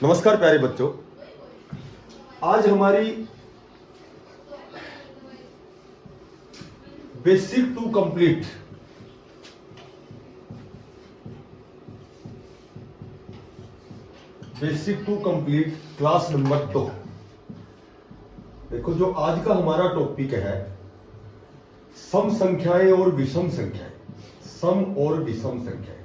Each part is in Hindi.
नमस्कार प्यारे बच्चों, आज हमारी basic to complete class number 2। देखो, जो आज का हमारा टॉपिक है सम संख्याएं और विषम संख्याएं। सम और विषम संख्याएं,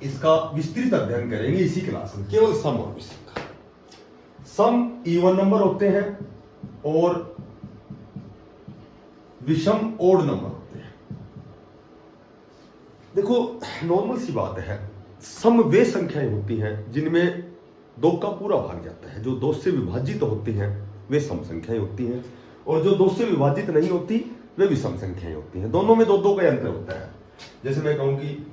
इसका विस्तृत अध्ययन करेंगे इसी क्लास में, केवल सम और विषम का। सम इवन नंबर होते हैं और विषम ओड नंबर होते हैं। देखो, नॉर्मल सी बात है, सम वे संख्याएं होती हैं जिनमें दो का पूरा भाग जाता है। जो दो से विभाजित होती हैं वे सम संख्याएं होती हैं, और जो दो से विभाजित नहीं होती वे विषम संख्याएं होती हैं। दोनों में दो दो का अंतर होता है। जैसे मैं कहूं कि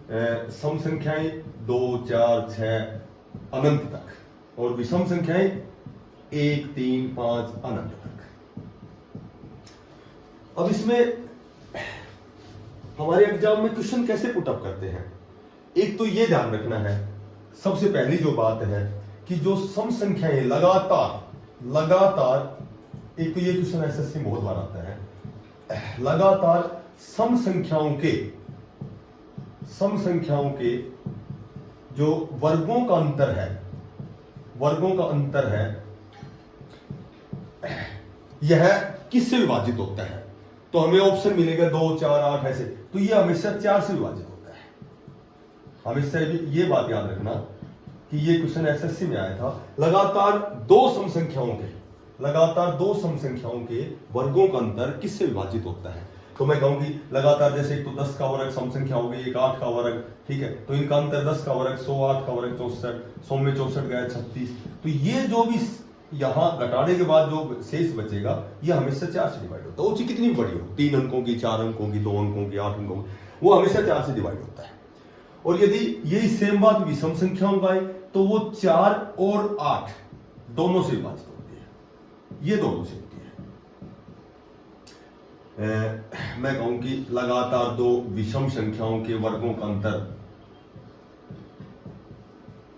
सम संख्याएं 2, 4, 6 अनंत तक, और विषम संख्याएं 1, 3, 5 अनंत तक। अब इसमें हमारे एग्जाम में क्वेश्चन कैसे पुटअप करते हैं, एक तो ये ध्यान रखना है, सबसे पहली जो बात है कि जो सम संख्याएं लगातार, एक तो ये क्वेश्चन एसएससी में बहुत बार आता है, लगातार सम संख्याओं के जो वर्गों का अंतर है यह किससे विभाजित होता है। तो हमें ऑप्शन मिलेगा 2, 4, 8 ऐसे, तो यह हमेशा 4 से विभाजित होता है। हमेशा ये बात याद रखना कि ये क्वेश्चन एसएससी में आया था। लगातार दो सम संख्याओं के वर्गों का अंतर किससे विभाजित होता है। तो मैं कहूंगी लगातार, जैसे एक तो 10 का वर्ग सम संख्या हो गई, एक 8 का वर्ग, ठीक है, तो इनका अंतर 10 का वर्ग 100, 8 का वर्ग 64, 100 में 64 गया 36। तो ये जो भी यहां घटाने के बाद जो शेष बचेगा ये हमेशा 4 से डिवाइड होता है। ऊंची कितनी बड़ी हो, 3 अंकों की, 4 अंकों की, 2 अंकों की, 8 अंकों की, वो हमेशा 4 से डिवाइड होता है। और यदि यही सेम बात विषम संख्याओं का है तो वो 4 और 8 दोनों से विभाजित होती है। ये दोनों से होती है। मैं कहूं कि लगातार दो विषम संख्याओं के वर्गों का अंतर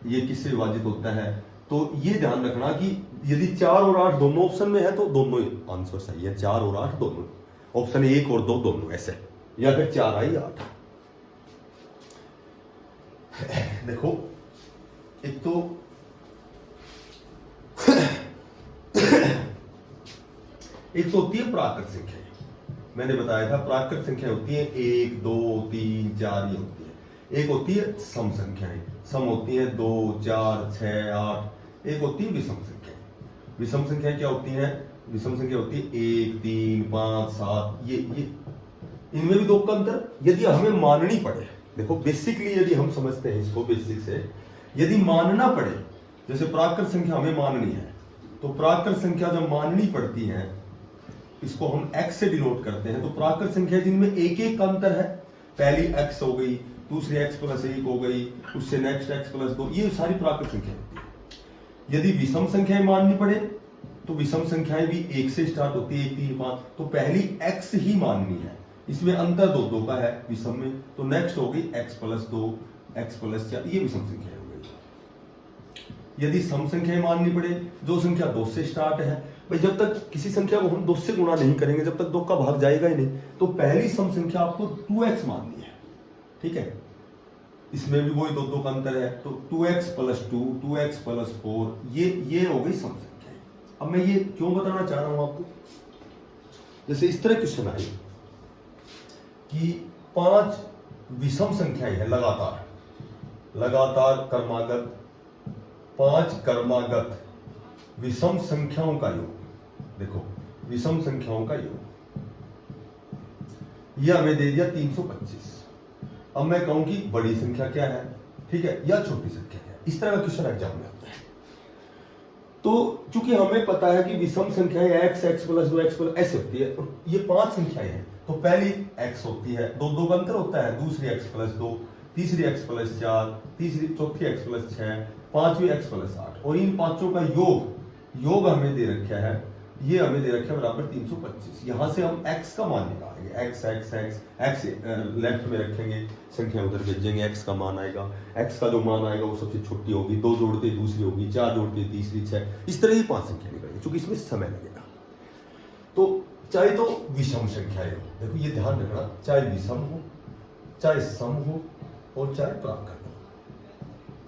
ये किससे विभाजित होता है। तो ये ध्यान रखना कि यदि 4 और 8 दोनों ऑप्शन में है तो दोनों आंसर सही है। 4 और 8 दोनों, ऑप्शन 1 और 2 दोनों ऐसे, या फिर 4 आई 8। देखो, एक तो होती है प्राकृत संख्या। मैंने बताया था प्राकृत संख्या होती है 1, 2, 3, 4 ये होती है। एक होती है सम संख्याएं, सम होती है 2, 4, 6, 8। एक होती है विषम संख्या। विषम संख्या क्या होती है? विषम संख्या होती है 1, 3, 5, 7। ये इनमें भी दो का अंतर यदि हमें माननी पड़े। देखो, बेसिकली यदि हम समझते हैं इसको बेसिक से, यदि मानना पड़े, जैसे प्राकृत संख्या हमें माननी है, तो प्राकृत संख्या जब माननी पड़ती है इसको हम x से डिनोट करते हैं। तो प्राकृत संख्या जिनमें एक एक का अंतर है, पहली x हो गई, दूसरी x + 1 हो गई, उससे नेक्स्ट x + 2, ये सारी प्राकृत संख्या होती है। यदि विषम संख्याएं माननी पड़े तो विषम संख्याएं भी 1 से स्टार्ट होती है, 1, 3, 5। तो पहली x ही माननी है, इसमें अंतर दो का है विषम में, तो नेक्स्ट हो गई x + 2, x + 4, ये विषम संख्या हो गई। यदि सम संख्याएं माननी पड़े, जो संख्या 2 से स्टार्ट है, भाई जब तक किसी संख्या को हम 2 से गुणा नहीं करेंगे, जब तक 2 का भाग जाएगा ही नहीं, तो पहली सम संख्या आपको 2x माननी है, ठीक है। इसमें भी वही दो का अंतर है, तो 2x + 2, 2x + 4, ये हो गई सम संख्या। अब मैं ये क्यों बताना चाह रहा हूं आपको, जैसे इस तरह क्वेश्चन आए कि 5 विषम संख्याएं हैं लगातार क्रमागत, 5 क्रमागत विषम संख्याओं का योग। देखो, विषम संख्याओं का योग यह हमें दे दिया 325। अब मैं कहूं कि बड़ी संख्या क्या है, ठीक है, या छोटी संख्या क्या है। इस तरह का क्वेश्चन एग्जाम में आता है। तो चूंकि हमें पता है कि विषम संख्याएं x + 2 x ऐसे होती है, और ये 5 संख्याएं हैं, तो पहली x होती है, दो का अंतर होता है, दूसरी x + 2, तीसरी x + 4, चौथी x + 6, पांचवी x + 8, और इन पांचों का योग हमें दे रखा है ये हमें दे रखे बराबर 325। यहां से हम x का मान निकालेंगे, x x x x left में रखेंगे, संख्या उधर भेजेंगे, x का मान आएगा, x का जो मान आएगा वो सबसे छोटी होगी, 2 जोड़ते दूसरी होगी, 4 जोड़ते तीसरी, 6, इस तरह की 5 संख्या निकलेगी, क्योंकि इसमें समय लगेगा। तो चाहे तो विषम संख्याएं हो, देखो ये ध्यान रखना, चाहे विषम हो, चाहे सम हो और चाहे प्राकृत हो।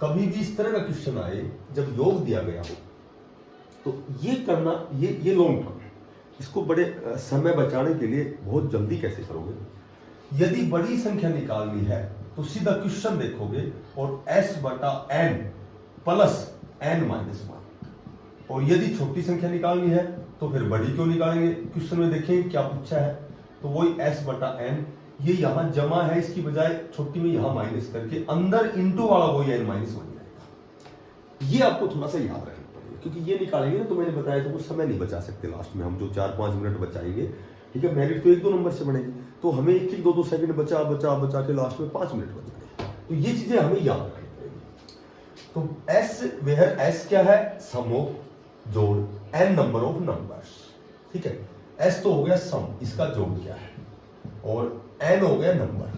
कभी भी इस तरह का क्वेश्चन आए जब योग दिया गया हो तो ये करना, ये लॉन्ग टर्म है, इसको बड़े समय बचाने के लिए बहुत जल्दी कैसे करोगे। यदि बड़ी संख्या निकालनी है तो सीधा क्वेश्चन देखोगे और s/n प्लस n माइनस 1, और यदि छोटी संख्या निकालनी है तो फिर बड़ी क्यों निकालेंगे, क्वेश्चन में देखेंगे क्या पूछा है, तो वही s/n, ये यहां जमा है, इसकी बजाय छोटी में यहां माइनस करके अंदर इंटू वाला वही n माइनस 1 जाएगा। ये आपको थोड़ा सा याद रखना, क्योंकि ये निकालेंगे ना तो मैंने बताया था वो समय नहीं बचा सकते, लास्ट में हम जो 4-5 मिनट बचाएंगे, ठीक है, मेरिट तो 1-2 नंबर से बनेगी, तो हमें 1-2 सेकंड बचा के लास्ट में 5 मिनट बच गए, तो ये चीजें हमें याद रखनी पड़ेगी। तो एस वेयर एस क्या है, सम ऑफ जोड़ n नंबर ऑफ नंबर्स, ठीक है, एस तो हो गया सम, इसका जोड़ क्या है, और n हो गया नंबर।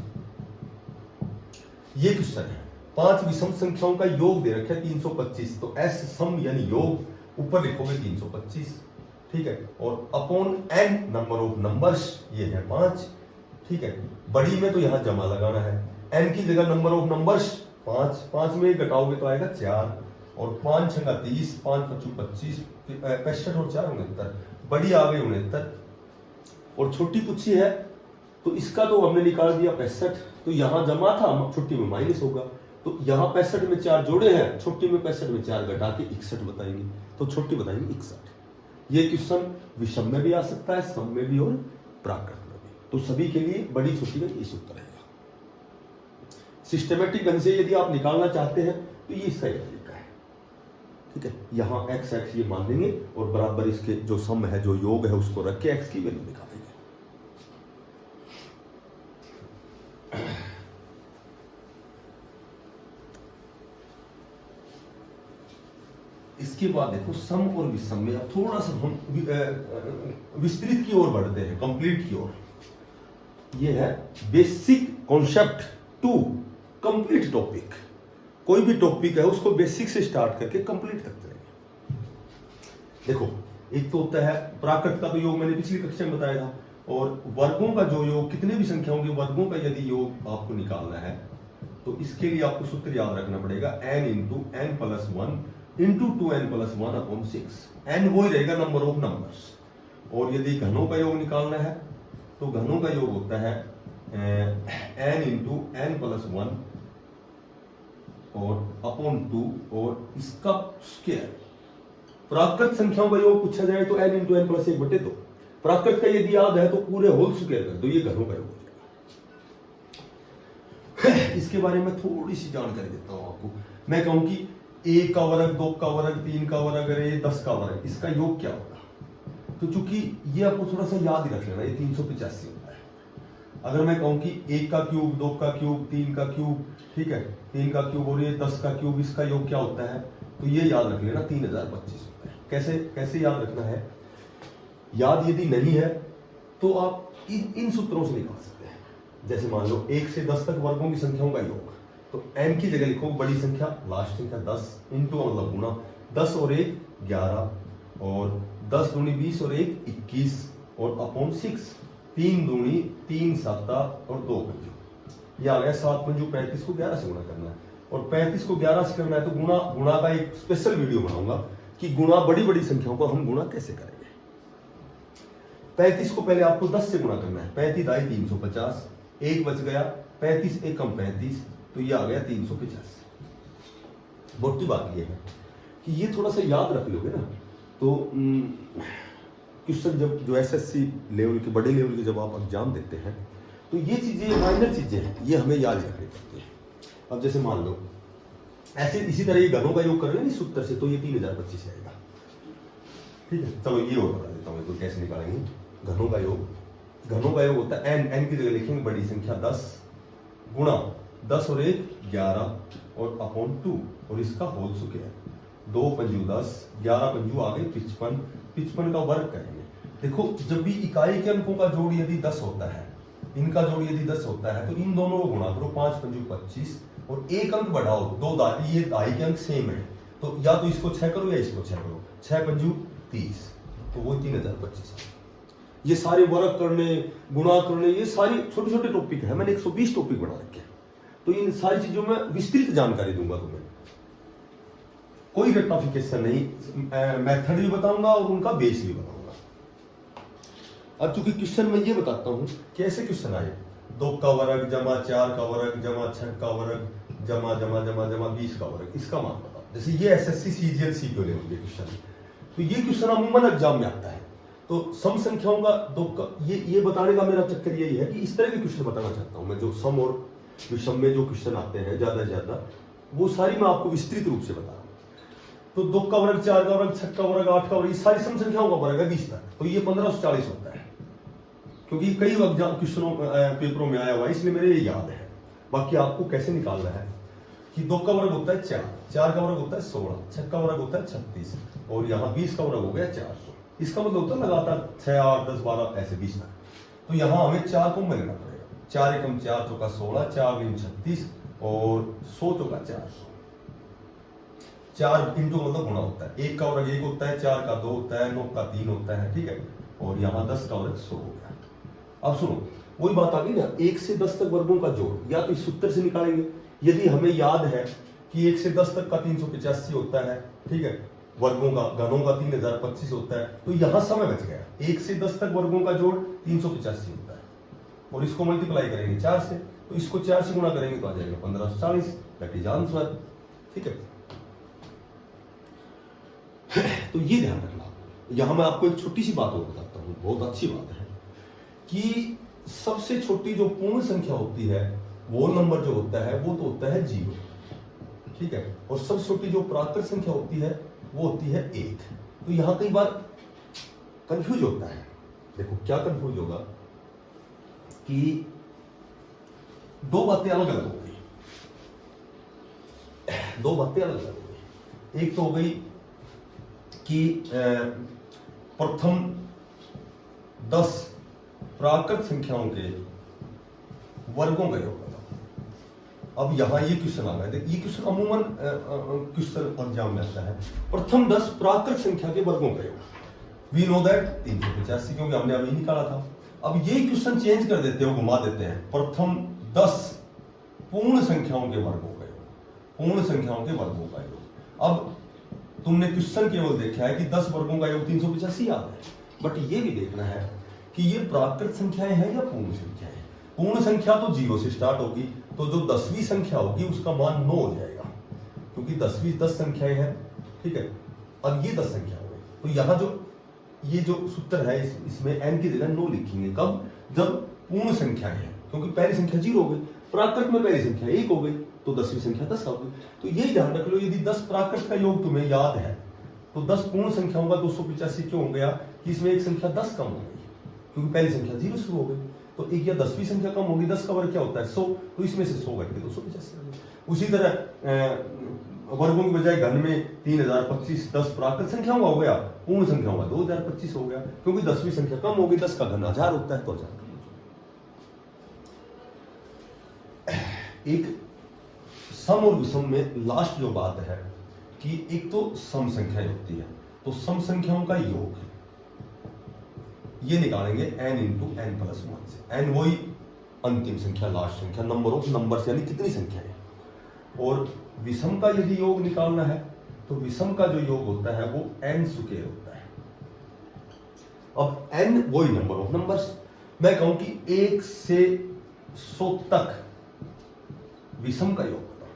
ये क्वेश्चन है, 5 विषम संख्याओं का योग दे रखा है 325, तो एस सम यानी योग, ऊपर लिखोगे 325, ठीक है, और upon n number of numbers, ये है 5, ठीक है। बड़ी में तो यहां जमा लगाना है, n की जगह नंबर ऑफ नंबर्स 5, 5 में घटाओगे तो आएगा 4, और 5 छंगा 30, 5 पच्चू 25, 65 और 4 69, बड़ी आ गई 69, और छोटी पूछी है तो इसका तो हमने निकाल दिया 65, तो यहां जमा था, छोटी में माइनस होगा, तो यहां 65 में 4 जोड़े हैं, छोटी में 65 में 4 घटा के 61 बताएंगे, तो छोटी बताएंगे 61। ये क्वेश्चन विषम में भी आ सकता है, सम में भी और प्राकृत में भी, तो सभी के लिए बड़ी छोटी का ये सूत्र रहेगा। सिस्टमेटिक ढंग से यदि आप निकालना चाहते हैं तो ये इसका एक तरीका है, ठीक है, यहां x x ये मान लेंगे और बराबर इसके जो सम है, जो योग है, उसको रख के x की वैल्यू निकालेंगे। इसके बाद देखो सम और विषम में अब थोड़ा सा हम विस्तृत की ओर बढ़ते हैं, कंप्लीट की ओर। ये है basic concept to complete topic. कोई भी टॉपिक है उसको बेसिक से स्टार्ट करके कंप्लीट तक चलेंगे। देखो एक तो होता है प्राकृत का, तो योग मैंने पिछली कक्षा में बताया था, और वर्गों का जो योग, कितने भी संख्याओं के वर्गों का यदि योग आपको निकालना है तो इसके लिए आपको सूत्र याद रखना पड़ेगा, n into n plus 1 into 2n plus 1 upon 6। n वही रहेगा नंबर ऑफ नंबर्स। और यदि घनों का योग निकालना है तो घनों का योग होता है n इंटू n प्लस 1 और अपॉन 2 और इसका स्क्वायर। प्राकृत संख्याओं का योग पूछा जाए तो n इंटू n प्लस 1 बटे 2। प्राकृत का यदि याद है तो पूरे होल स्क्वायर कर दो, ये घनों का योग हो जाएगा। इसके बारे में थोड़ी सी जानकारी देता हूं आपको। मैं कहूं कि 1 का वर्ग, 2 का वर्ग, 3 का वर्ग, अगर ये 10 का वर्ग, इसका योग क्या होगा? तो चूंकि ये आपको थोड़ा सा याद ही रख लेना, ये 385 होता है। अगर मैं कहूं कि 1 का क्यूब, 2 का क्यूब, 3 का क्यूब, ठीक है, 3 का क्यूब और ये 10 का क्यूब, इसका योग क्या होता है? तो ये याद रख लेना 3025 होता है। कैसे कैसे याद रखना है? याद यदि नहीं है तो आप इन सूत्रों से निकाल सकते हैं। जैसे मान लो 1 से 10 तक वर्गों की संख्याओं का योग, तो n की जगह लिखो बड़ी संख्या, लास्ट संख्या 10 इंटू मतलब गुना 10 और 1 11 और 10 दूनी 20 और 1 21 और अपॉन 6। 3 दूनी 3 7 और 2 पंजू, ये आ गया 7 पंजू 35 को 11 से गुणा करना है, और 35 को 11 से करना है तो गुणा का एक स्पेशल वीडियो बनाऊंगा कि गुणा बड़ी संख्याओं को हम गुणा कैसे करेंगे। 35 को पहले आपको 10 से गुणा करना है, 35 दाई 350, 1 बच गया, 35 1 कम 35, तो ये आ गया 350। मोटी बात ये है कि ये थोड़ा सा याद रख लोगे ना तो क्वेश्चन जब जो एसएससी लेवल के, बड़े लेवल के जब आप एग्जाम देते हैं तो ये चीजें माइनर चीजें हैं, ये हमें याद रखनी पड़ती है। अब जैसे मान लो ऐसे इसी तरह ये घनों का योग कर रहे हैं इस सूत्र से, तो ये 3025 आएगा। ठीक है, चलो ये और बता देता हूँ तो कैसे निकालेंगे घनों का योग। घनों का योग होता है n की जगह लिखेंगे बड़ी संख्या 10 गुणा 10 और 1 11 और अपॉन 2 और इसका होल स्क्वायर। 2 पंजू 10, 11 पंजू आ गए 55, 55 का वर्ग करेंगे। देखो जब भी इकाई के अंकों का जोड़ यदि 10 होता है, इनका जोड़ यदि 10 होता है, तो इन दोनों को गुणा करो, 5 पंजू 25 और एक अंक बढ़ाओ, ये दाई के अंक सेम है, तो या तो इसको 6 करो या इसको 6 करो, 6 पंजू 30, तो वो 3025। ये सारे वर्ग करने, गुणा करने, ये सारी छोटे छोटे टॉपिक है, मैंने 120 टॉपिक बना रखे हैं, तो इन सारी चीजों में विस्तृत जानकारी दूंगा तुम्हें, कोई रेक्टिफिकेशन नहीं, मेथड भी बताऊंगा और उनका बेस भी बताऊंगा। अब चूंकि क्वेश्चन में ये बताता हूं कैसे क्वेश्चन आए, 2 का वर्ग जमा 4 का वर्ग जमा 6 का वर्ग जमा जमा जमा जमा 20 का वर्ग, इसका मान बताओ। जैसे ये एसएससी सीजीएल सीपीओ लेवल के क्वेश्चन, तो ये क्वेश्चन अमूमन एग्जाम में आता है। तो सम संख्याओं का दो का ये बताने का मेरा चक्कर यही है कि इस तरह के क्वेश्चन बताना चाहता हूं मैं, जो सम और विषम में जो क्वेश्चन आते हैं ज्यादा से ज्यादा, वो सारी मैं आपको विस्तृत रूप से बता रहा हूं। तो 2 का वर्ग 4 का वर्ग 6 का वर्ग 8 का वर्ग, ये सारी सम संख्याओं का वर्ग है 20 तक, तो ये 1540 होता है, क्योंकि कई क्वेश्चनों पेपरों में आया हुआ है, इसलिए मेरे ये याद है। बाकी आपको कैसे निकालना है कि 2 का वर्ग होता है 4, 4 का वर्ग होता है 16, 6 का वर्ग होता है 36 और यहाँ 20 का वर्ग हो गया 400। इसका मतलब होता है लगातार 6, 8, 10, 12 ऐसे 20 तक। तो यहाँ हमें 4 को मिलना पड़ेगा, 4 एकम 4 चौका 16, 4 दूनी 36 और 100 चौका 400। 4 इंटू मतलब गुणा होता है, 1 का वर्ग 1 होता है, 4 का 2 होता है, 9 का 3 होता है, ठीक है, और यहाँ 10 का वर्ग 100 हो गया। अब सुनो, वही बात आ गई ना, 1 से 10 तक वर्गों का जोड़ या तो इस सूत्र से निकालेंगे, यदि हमें याद है कि 1 से 10 तक का 385 होता है, ठीक है, वर्गों का घनों का 3025 होता है, तो यहां समय बच गया। 1 से 10 तक वर्गों का जोड़ 385 होता है और इसको मल्टीप्लाई करेंगे 4 से, तो इसको 4 से गुणा करेंगे तो आ जाएगा 1540, दैट इज आंसर, ठीक है। तो ये ध्यान रखना। यहां मैं आपको एक छोटी सी बात और बताता हूं, बहुत अच्छी बात है, कि सबसे छोटी जो पूर्ण संख्या होती है, वो नंबर जो होता है वो तो होता है 0, ठीक है, और सबसे छोटी जो प्राकृत संख्या होती है वो होती है 1। तो यहां कई बार कंफ्यूज होता है। देखो क्या कंफ्यूज होगा कि दो बातें अलग अलग हो गई, दो बातें अलग अलग हो गई। एक तो हो गई कि प्रथम 10 प्राकृत संख्याओं के वर्गों का योग बताओ। अब यहां ये क्वेश्चन आ गया, ये क्वेश्चन अमूमन क्वेश्चन एग्जाम में आता है, प्रथम 10 प्राकृत संख्या के वर्गों का योग। वी नो दैट 385, क्योंकि हमने अभी निकाला था। अब ये क्वेश्चन चेंज कर देते हो, घुमा देते हैं, प्रथम 10 पूर्ण संख्याओं के वर्गों का योग, पूर्ण संख्याओं के वर्गों का योग। अब तुमने क्वेश्चन केवल देखा है कि 10 वर्गों का योग 385 याद है, बट ये भी देखना है कि ये प्राकृत संख्याएं हैं या पूर्ण संख्याएं। पूर्ण संख्या तो 0 से स्टार्ट होगी, तो जो 10वीं संख्या होगी उसका मान 9 हो जाएगा, क्योंकि 10वीं 10 संख्याएं हैं, ठीक है। अब ये 10 संख्या हो गई, तो यहाँ जो ये जो सूत्र है इसमें n की जगह 9 लिखेंगे। कब? जब पूर्ण संख्याएं हैं, क्योंकि पहली संख्या 0 हो गई, प्राकृत में पहली संख्या 1 हो गई, तो 10वीं संख्या 10 हो गई। तो यही ध्यान रख लो, यदि 10 प्राकृत का योग तुम्हें याद है, तो 10 पूर्ण संख्याओं का 285 क्यों हो गया कि इसमें एक संख्या 10 कम हो गई, क्योंकि पहली संख्या 0 शुरू हो गई, तो एक या 10वीं संख्या कम होगी, 10 का वर्ग क्या होता है 100, तो इसमें से 100 घट के 285। उसी तरह वर्गों की बजाय घन में 3025 10 प्राकृत संख्याओं का हो गया, पूर्ण संख्याओं का 2025 हो गया, क्योंकि 10वीं संख्या कम होगी, 10 का घन 1000 होता है, तो 1000। एक सम और विषम में लास्ट जो बात है कि एक तो सम संख्याएं होती है, तो सम संख्याओं का योग ये निकालेंगे n इंटू n प्लस 1 से। n वही अंतिम संख्या, लास्ट संख्या, नंबर ऑफ नंबर्स, यानी कितनी संख्या है। और विषम का यदि योग निकालना है, तो विषम का जो योग होता है वो n स्क्वायर होता है। अब n वही नंबर ऑफ नंबर्स, मैं कहूं कि 1 से 100 तक विषम का योग बताओ,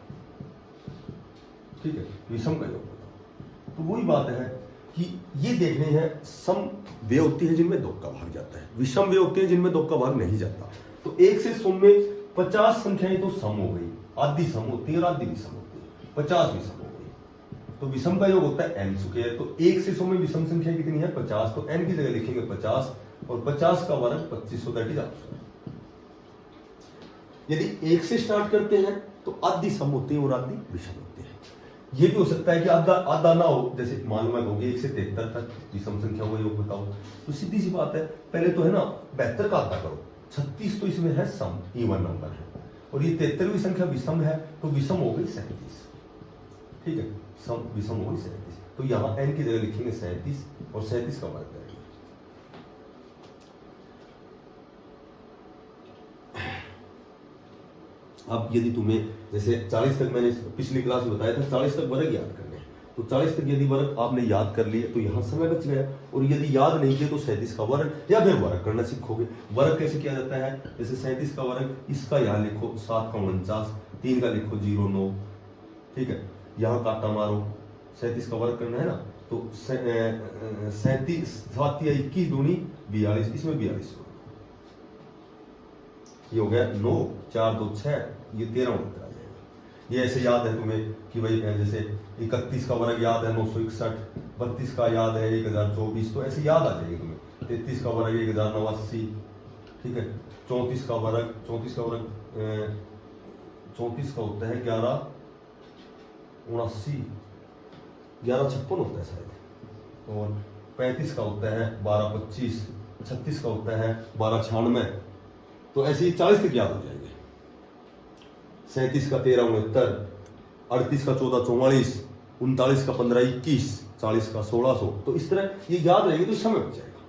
ठीक है, विषम का योग बताओ। तो वही बात है कि ये देखने हैं, सम वे होती है जिनमें 2 का भाग जाता है, विषम वे होती है जिनमें 2 का भाग नहीं जाता। तो 1 से 100 में 50 संख्याएं तो सम हो गई, आधी सम होती है और आधी विषम होती है, 50 विषम हो गई। तो विषम का योग होता है n स्क्वायर। तो 1 से 100 में विषम संख्या कितनी है 50, तो n की जगह लिखेंगे 50 और 50 का वर्ग 2500, दैट इज आंसर। यदि 1 से स्टार्ट करते हैं तो आधी सम होती है और आधी विषम होती है। ये भी हो सकता है कि आधा आधा ना हो, जैसे मान लो मैं कहूँगी 1 से 73 तक विषम संख्याओं का योग बताओ, तो सीधी सी बात है पहले तो है ना 72 का आधा करो, 36 तो इसमें है सम, इवन नंबर है, और ये 73वीं संख्या विषम है, तो विषम हो गई 37। ठीक है, सम विषम हो गई 37, तो यहाँ n की जगह लिखेंगे 37 और 37 का वर्ग करेंगे। अब यदि तुम्हें जैसे 40 तक मैंने पिछली क्लास में बताया था 40 तक वर्ग याद करने हैं, तो 40 तक यदि वर्ग आपने याद कर लिए तो यहाँ समय बच गया, और यदि याद नहीं किए तो 37 का वर्ग या फिर वर्ग करना सीखोगे। वर्ग कैसे किया जाता है, जैसे 37 का वर्ग, इसका यहाँ लिखो 7 का 49, 3 का लिखो 0,9, ठीक है, यहाँ काटा मारो, 37 का वर्ग करना है ना, तो 37 7 या 21 दूनी 42, इसमें 42 ये हो गया 9, 4 2 6, ये 13 उत्तर आ जाएगा। ये ऐसे याद है तुम्हें कि भाई जैसे 31 का वर्ग याद है 961, 32 का याद है 1024, तो ऐसे याद आ जाएगी तुम्हें। 33 का वर्ग 1089, ठीक है, 34 का वर्ग 34 का होता है 1179, 1156 होता है शायद, और 35 का होता है 1225, 36 का होता है 1296, तो ऐसे ही 40 तक याद हो जाएंगे। 37 का 1369, 38 का 1444, 39 का 1521, 40 का 1600, तो इस तरह ये याद रहेगी तो समय बच जाएगा।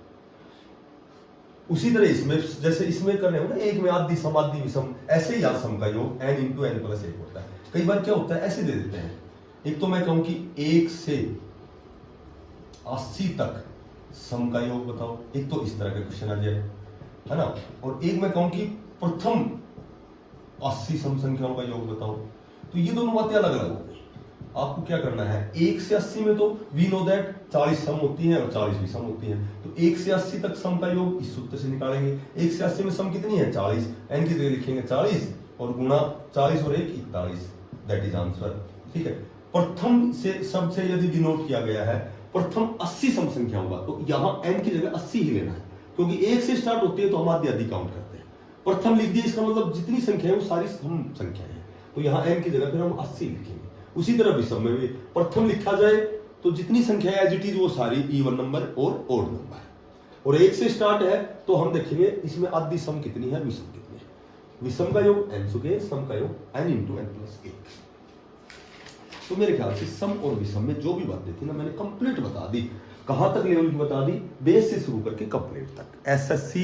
उसी तरह इसमें जैसे इसमें करने हो ना, एक में आदि सम आदि विषम, ऐसे ही याद सम का योग n × n + 1 होता है। कई बार क्या होता है ऐसे दे देते हैं, एक तो मैं कहूं कि 1 से 80 तक सम का योग बताओ, एक तो इस तरह का क्वेश्चन आ जाए, है ना, और एक मैं कहूं कि प्रथम 80 सम संख्याओं का योग बताओ, तो ये दोनों बातें अलग अलग हो गई। आपको क्या करना है, 1 से 80 में तो वी नो दैट 40 सम होती हैं और 40 विषम होती हैं, तो 1 से 80 तक सम का योग इस सूत्र से निकालेंगे। 1 से 80 में सम कितनी है 40, n की जगह लिखेंगे 40 और गुणा 40 और 1 41, दैट इज आंसर। ठीक है, प्रथम से सबसे यदि डिनोट किया गया है प्रथम 80 सम संख्याओं का, तो यहाँ n की जगह 80 ही लेना है, क्योंकि 1 से स्टार्ट होती है तो हम आधी काउंट करते हैं। प्रथम लिख दिए, इसका मतलब जितनी संख्या है वो सारी सम संख्या है, तो यहाँ n की जगह फिर हम 80 लिखेंगे। उसी तरह विषम में भी प्रथम लिखा जाए तो जितनी संख्या एज इट इज वो सारी इवन नंबर और ओड नंबर, और 1 से स्टार्ट है तो हम देखेंगे इसमें आदि सम कितनी है, विषम कितनी है। विषम का योग n सुके, सम का योग n × n + 1। तो मेरे ख्याल से सम और विषम में जो भी बातें थी ना मैंने कंप्लीट बता दी। कहां तक लेवल की बता दी, बेस से शुरू करके कंप्लीट तक। एसएससी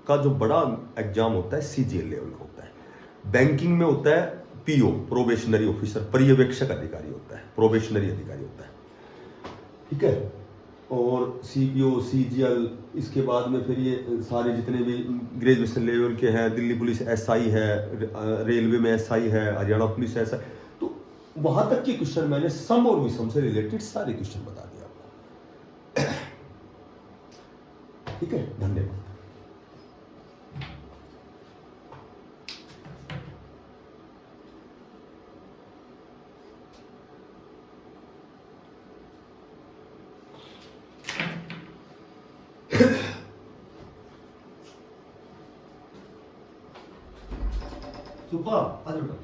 का जो बड़ा एग्जाम होता है सीजीएल लेवल का होता है, बैंकिंग में होता है पीओ प्रोबेशनरी ऑफिसर, पर्यवेक्षक अधिकारी होता है, प्रोबेशनरी अधिकारी होता है, ठीक है, और सीपीओ सीजीएल, इसके बाद में फिर ये सारे जितने भी ग्रेजुएशन लेवल के हैं, दिल्ली पुलिस एसआई है, रेलवे में एसआई है, हरियाणा पुलिस एसआई, तो वहां तक के क्वेश्चन मैंने सम और विषम से रिलेटेड सारे क्वेश्चन बता दिया आपको। ठीक है, धन्यवाद। सुपर, आ जाओ।